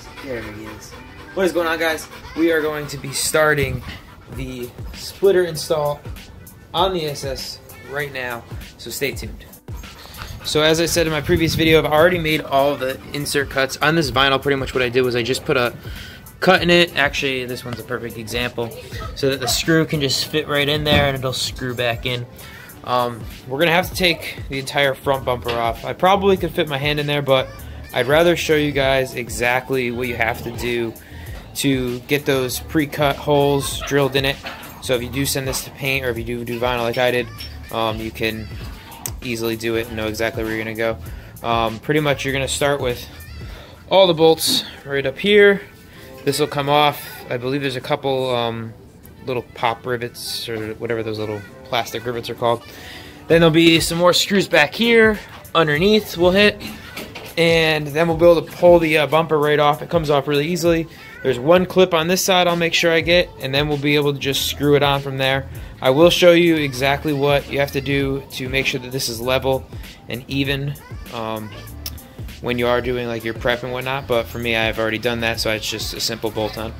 is. There he is. What is going on, guys? We are going to be starting the splitter install on the SS right now, so stay tuned. So as I said in my previous video, I've already made all the insert cuts on this vinyl. Pretty much what I did was I just put a cut in it. Actually, this one's a perfect example, so that the screw can just fit right in there and it'll screw back in. We're gonna have to take the entire front bumper off. I probably could fit my hand in there, but I'd rather show you guys exactly what you have to do to get those pre-cut holes drilled in it. So if you do send this to paint, or if you do vinyl like I did, you can easily do it and know exactly where you're gonna go. Pretty much you're gonna start with all the bolts right up here. This will come off. I believe there's a couple little pop rivets, or whatever those little plastic rivets are called. Then there'll be some more screws back here underneath we'll hit, and then we'll be able to pull the bumper right off. It comes off really easily. There's one clip on this side I'll make sure I get, and then we'll be able to just screw it on from there. I will show you exactly what you have to do to make sure that this is level and even when you are doing like your prep and whatnot, but for me I've already done that, so it's just a simple bolt on.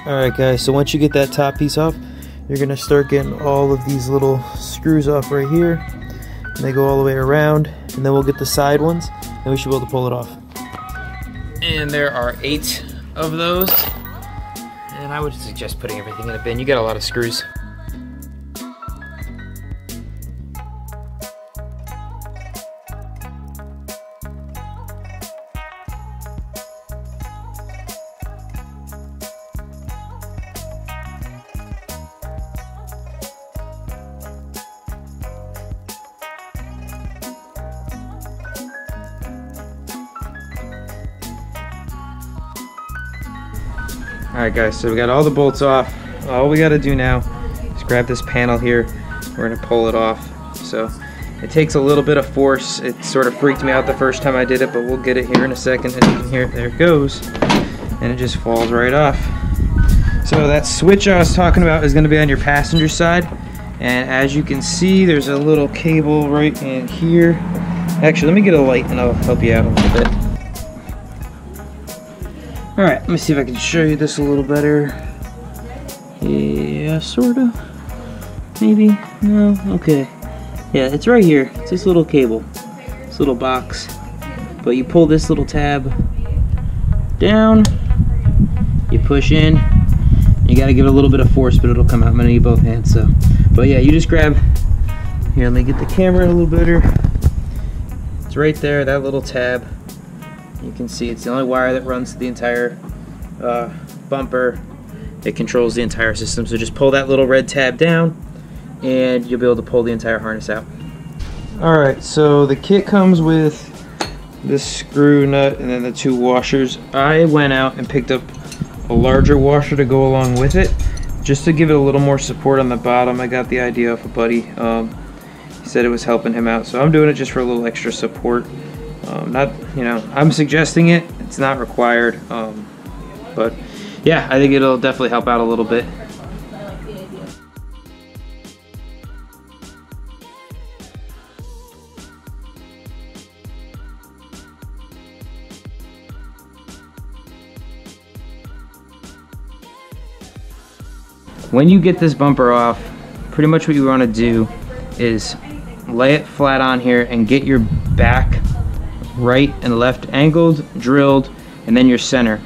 Alright guys, so once you get that top piece off, you're going to start getting all of these little screws off right here, and they go all the way around, and then we'll get the side ones, and we should be able to pull it off. And there are 8 of those, and I would suggest putting everything in a bin. You get a lot of screws. Alright guys, so we got all the bolts off. All we got to do now is grab this panel here. We're going to pull it off. So it takes a little bit of force. It sort of freaked me out the first time I did it, but we'll get it here in a second. As you can hear, there it goes. And it just falls right off. So that switch I was talking about is going to be on your passenger side. And as you can see, there's a little cable right in here. Actually, let me get a light and I'll help you out a little bit. Alright, let me see if I can show you this a little better. Yeah, sorta. Maybe? No? Okay. Yeah, it's right here. It's this little cable. This little box. But you pull this little tab down. You push in. You gotta give it a little bit of force, but it'll come out. I'm gonna need both hands, so. But yeah, you just grab. Here, let me get the camera a little better. It's right there, that little tab. You can see it's the only wire that runs the entire bumper. It controls the entire system. So just pull that little red tab down and you'll be able to pull the entire harness out. Alright, so the kit comes with this screw nut and then the 2 washers. I went out and picked up a larger washer to go along with it, just to give it a little more support on the bottom. I got the idea off a buddy. He said it was helping him out, so I'm doing it just for a little extra support. Not, you know, I'm suggesting it. It's not required, but yeah, I think it'll definitely help out a little bit. When you get this bumper off, pretty much what you want to do is lay it flat on here and get your back right and left angled, drilled, and then your center.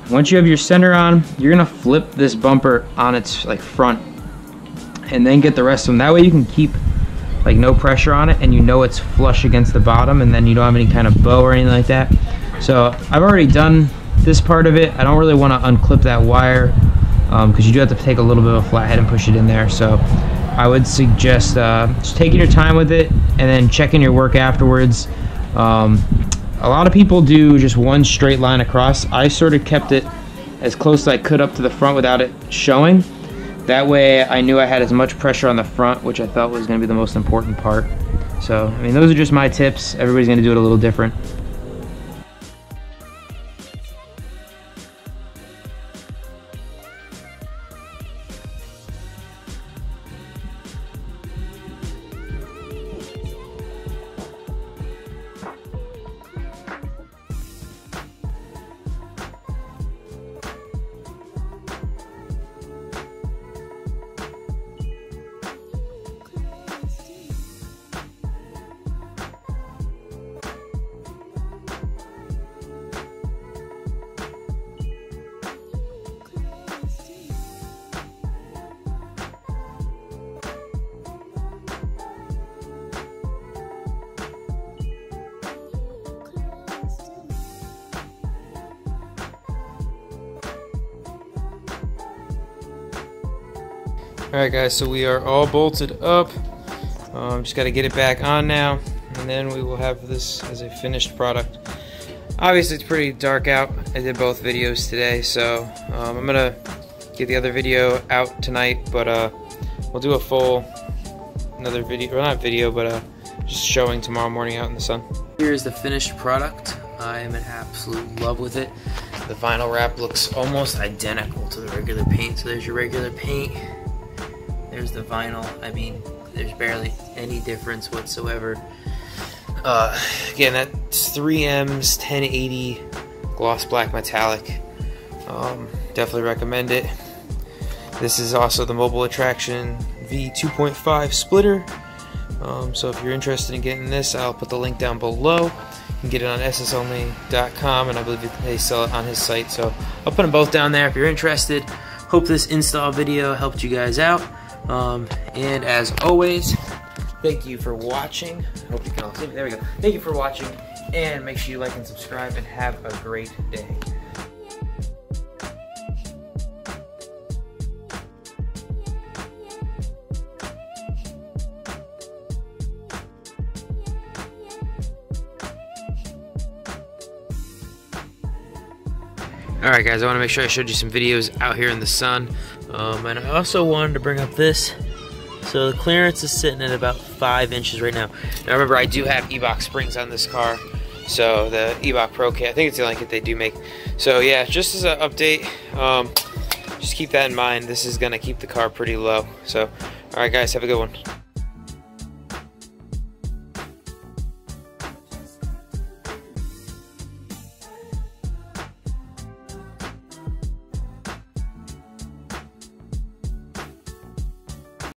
Once you have your center on, you're gonna flip this bumper on its like front and then get the rest of them. That way you can keep like no pressure on it and you know it's flush against the bottom, and then you don't have any kind of bow or anything like that. So I've already done this part of it. I don't really want to unclip that wire because you do have to take a little bit of a flathead and push it in there. So I would suggest just taking your time with it and then checking your work afterwards. A lot of people do just one straight line across. I sort of kept it as close as I could up to the front without it showing. That way I knew I had as much pressure on the front, which I thought was going to be the most important part. So, I mean, those are just my tips. Everybody's going to do it a little different. Alright guys, so we are all bolted up. Just got to get it back on now, and then we will have this as a finished product. Obviously it's pretty dark out. I did both videos today, so I'm going to get the other video out tonight, but we'll do a full another video, or not video, but just showing tomorrow morning out in the sun. Here's the finished product. I am in absolute love with it. The vinyl wrap looks almost identical to the regular paint, so there's your regular paint. There's the vinyl. I mean, there's barely any difference whatsoever. Again, that's 3M's 1080 Gloss Black Mettalic. Definitely recommend it. This is also the Mobile Attraction V2.5 Splitter. So if you're interested in getting this, I'll put the link down below. You can get it on ssonly.com, and I believe they sell it on his site. So I'll put them both down there if you're interested. Hope this install video helped you guys out. And as always, thank you for watching. Hope you can all see me. There we go. Thank you for watching, and make sure you like and subscribe, and have a great day. Alright guys, I want to make sure I showed you some videos out here in the sun. And I also wanted to bring up this. So the clearance is sitting at about 5 inches right now. Now remember, I do have E-Box springs on this car. So the E-Box Pro kit, I think it's the only kit they do make. So yeah, just as an update, just keep that in mind. This is going to keep the car pretty low. So, alright guys, have a good one.